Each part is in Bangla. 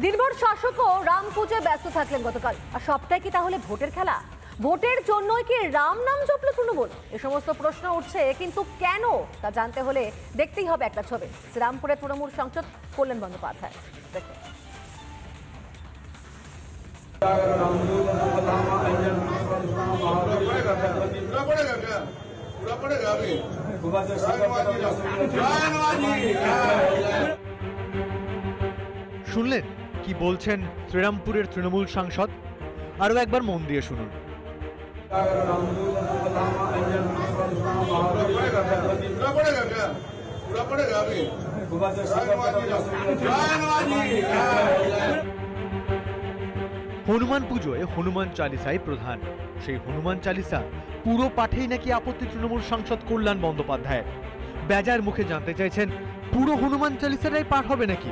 দিনভর শাসকও রাম পুজোয় ব্যস্ত থাকলেন গতকাল। আর সবটাই কি তাহলে ভোটের খেলা? ভোটের জন্যই কি রাম নাম জপল তৃণমূল? এ সমস্ত প্রশ্ন উঠছে, কিন্তু কেন তা জানতে হলে দেখতেই হবে একটা ছবি। শ্রীরামপুরের তৃণমূল সাংসদ কল্যাণ বন্দ্যোপাধ্যায়। দেখুন। শুনলেন কি বলছেন শ্রীরামপুরের তৃণমূল সাংসদ? আরো একবার মন দিয়ে শুনুন। হনুমান পুজোয় হনুমান চালিসাই প্রধান। সেই হনুমান চালিসা পুরো পাঠেই নাকি আপত্তি তৃণমূল সাংসদ কল্যাণ বন্দ্যোপাধ্যায়। বেজার মুখে জানতে চাইছেন, পুরো হনুমান চালিসাটাই পাঠ হবে নাকি?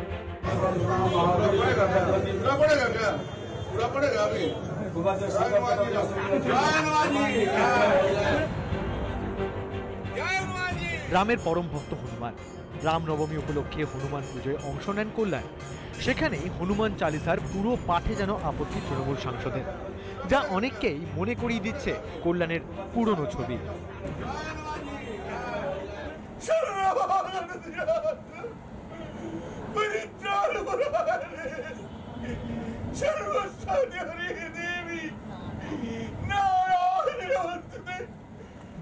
রামের পরম ভক্ত হনুমান। রামনবমী উপলক্ষে হনুমান পুজোয় অংশ নেন কল্যাণ। সেখানে হনুমান চালিসার পুরো পাঠে যেন আপত্তি তৃণমূল সাংসদের, যা অনেককেই মনে করিয়ে দিচ্ছে কল্যাণের পুরনো ছবি।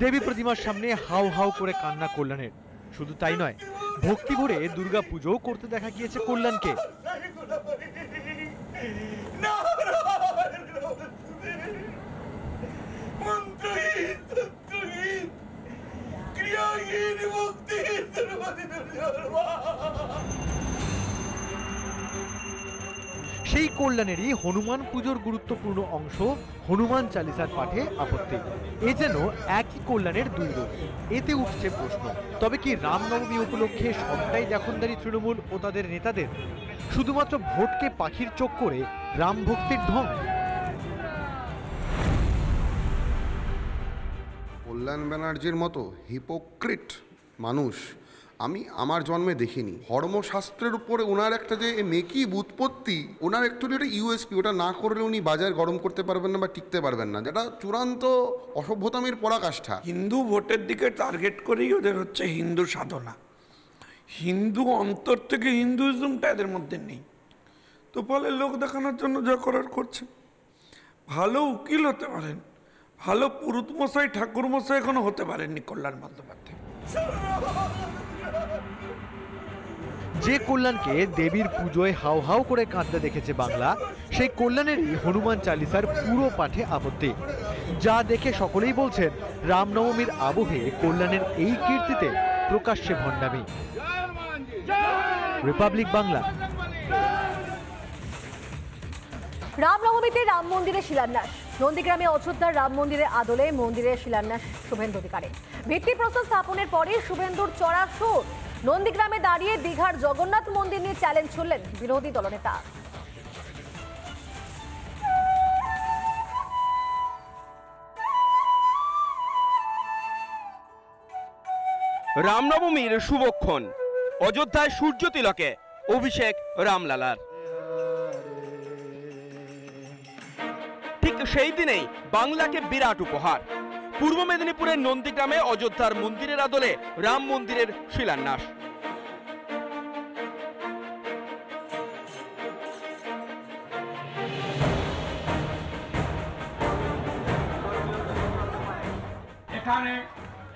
দেবী প্রতিমার সামনে হাউ হাউ করে কান্না কল্যাণের। শুধু তাই নয়, ভক্তি ভরে দুর্গা পুজোও করতে দেখা গিয়েছে কল্যাণকে। সেই কল্যাণেরই হনুমান পুজোর গুরুত্বপূর্ণ অংশ হনুমান চালিসার পাঠে আপত্তি। এ যেন একই কল্যাণের দুই রূপ। এতে উঠছে প্রশ্ন, তবে কি রামনবমী উপলক্ষে সবটাই দখলদারি তৃণমূল ও তাদের নেতাদের? শুধুমাত্র ভোটকে পাখির চোখ করে রাম ভক্তির ঢং? কল্যাণ ব্যানার্জির মতো হিপোক্রিট মানুষ আমি আমার জন্মে দেখিনি। ধর্মশাস্ত্রের উপরে ওনার একটা যে মেকি বুৎপত্তি, ওনার অ্যাকচুয়ালি একটা ইউএসপি। ওটা না করলে উনি বাজার গরম করতে পারবেন না বা টিকতে পারবেন না, যেটা চূড়ান্ত অসভ্যতামির পরাকাষ্ঠা। হিন্দু ভোটের দিকে টার্গেট করেই ওদের হচ্ছে হিন্দু সাধনা। হিন্দু অন্তর থেকে হিন্দুইজমটা এদের মধ্যে নেই, তো ফলে লোক দেখানোর জন্য যা করার করছে। ভালো উকিল হতে পারেন, ভালো পুরুত মশাই ঠাকুর মশাই এখনো হতে পারেননি কল্যাণ বন্দ্যোপাধ্যায়। যে কল্যাণকে দেবীর পুজোয় হাউ হাউ করে কাঁদতে দেখেছে বাংলা, সেই কল্যাণেরই হনুমান চালিসার পুরো পাঠে আপত্তি। যা দেখে সকলেই বলছেন, রামনবমীর আবহে কল্যাণের এই কীর্তিতে প্রকাশ্যে ভণ্ডামি। রিপাবলিক বাংলা। রামনবমীতে রাম মন্দিরে শিলান্যাস। নন্দীগ্রামে অযোধ্যার রাম মন্দিরের আদলে মন্দিরের শিলান্যাস শুভেন্দু অধিকারী। ভিত্তিপ্রস্তর স্থাপনের পরে শুভেন্দুর চড়া সুর। নন্দীগ্রামে দাঁড়িয়ে দীঘার জগন্নাথ মন্দির নিয়ে চ্যালেঞ্জ ছুড়লেন বিরোধী দলনেতা। রামনবমীর শুভক্ষণ। অযোধ্যায় সূর্য তিলকে অভিষেক রামলালার। ঠিক সেই দিনেই বাংলাকে বিরাট উপহার। পূর্ব মেদিনীপুরের নন্দীগ্রামে অযোধ্যার মন্দিরের আদলে রাম মন্দিরের শিলান্যাস।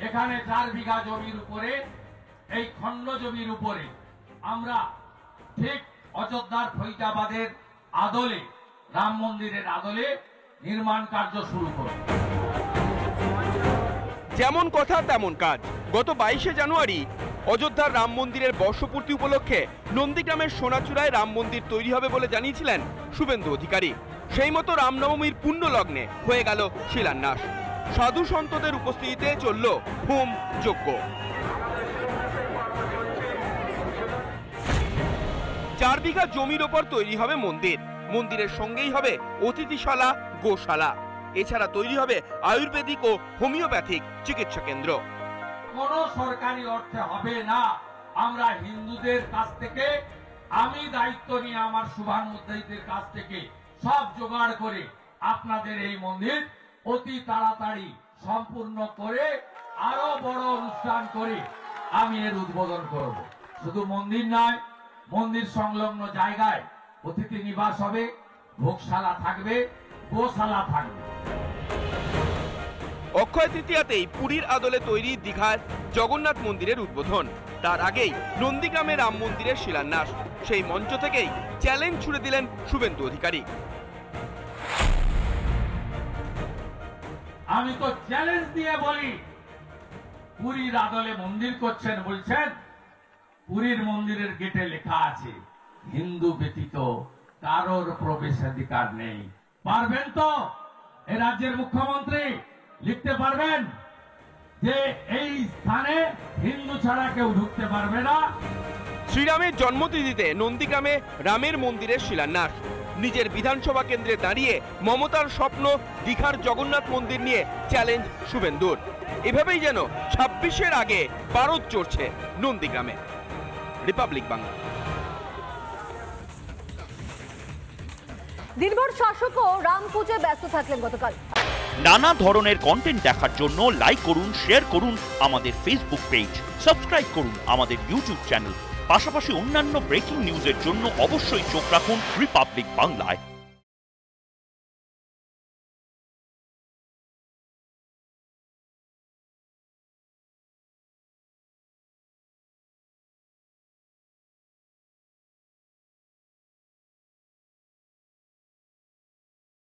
এখানে 4 বিঘা জমির উপরে, এই খণ্ড জমির উপরে আমরা ঠিক অযোধ্যার ফৈজাবাদের আদলে, রাম মন্দিরের আদলে নির্মাণ কার্য শুরু করব। যেমন কথা তেমন কাজ। গত 22শে জানুয়ারি অযোধ্যার রাম মন্দিরের বর্ষপূর্তি উপলক্ষে নন্দীগ্রামের সোনাচূড়ায় রাম মন্দির তৈরি হবে বলে জানিয়েছিলেন শুভেন্দু অধিকারী। সেই মতো রামনবমীর পুণ্য লগ্নে হয়ে গেল শিলান্যাস। সাধু সন্তদের উপস্থিতিতে চলল হোম যজ্ঞ। 4 বিঘা জমির ওপর তৈরি হবে মন্দির। মন্দিরের সঙ্গেই হবে অতিথিশালা, গোশালা। এছাড়া তৈরি হবে আয়ুর্বেদিক ও হোমিওপ্যাথিক চিকিৎসা কেন্দ্র। কোনো সরকারি অর্থে হবে না। আমরা হিন্দুদের কাছ থেকে আমি দায়িত্ব নিয়ে আমার শুভানুধ্যায়ীদের কাছ থেকে সব জোগাড় করে আপনাদের এই মন্দির অতি তাড়াতাড়ি সম্পূর্ণ করে আরো বড় অনুষ্ঠান করে আমি এর উদ্বোধন করব। শুধু মন্দির নয়, মন্দির সংলগ্ন জায়গায় অতিথি নিবাস হবে, ভোগশালা থাকবে, গোশালা থাকবে। অক্ষয় তৃতীয়াতেই পুরীর আদলে তৈরি দীঘার জগন্নাথ মন্দিরের উদ্বোধন, তার আগেই নন্দীগ্রামে রাম মন্দিরের শিলান্যাস। সেই মঞ্চ থেকেই চ্যালেঞ্জ ছুড়ে দিলেন শুভেন্দু অধিকারী। আমি তো চ্যালেঞ্জ দিয়ে বলি, পুরীর আদলে মন্দির করছেন, বলছেন পুরীর মন্দিরের গেটে লেখা আছে হিন্দু ব্যতীত কারোর প্রবেশাধিকার নেই। পারবেন তো এ রাজ্যের মুখ্যমন্ত্রী লিখতে পারবেন যে এই স্থানে হিন্দু ছাড়া কেউ ঢুকতে পারবে না? শ্রীরামের জন্মতিথিতে নন্দীগ্রামে রামের মন্দিরের শিলান্যাস। নিজের বিধানসভা কেন্দ্রে দাঁড়িয়ে মমতার স্বপ্ন দীঘার জগন্নাথ মন্দির নিয়ে চ্যালেঞ্জ শুভেন্দুর। এভাবেই যেন 26-এর আগে পারদ চড়ছে নন্দীগ্রামে। রিপাবলিক বাংলা। দিনভর শাসকও রাম পুজোয় ব্যস্ত থাকলেন গতকাল। নানা ধরনের কন্টেন্ট দেখার জন্য লাইক করুন, শেয়ার করুন আমাদের ফেসবুক পেজ, সাবস্ক্রাইব করুন আমাদের ইউটিউব চ্যানেল। পাশাপাশি অন্যান্য ব্রেকিং নিউজের জন্য অবশ্যই চোখ রাখুন রিপাবলিক বাংলায়।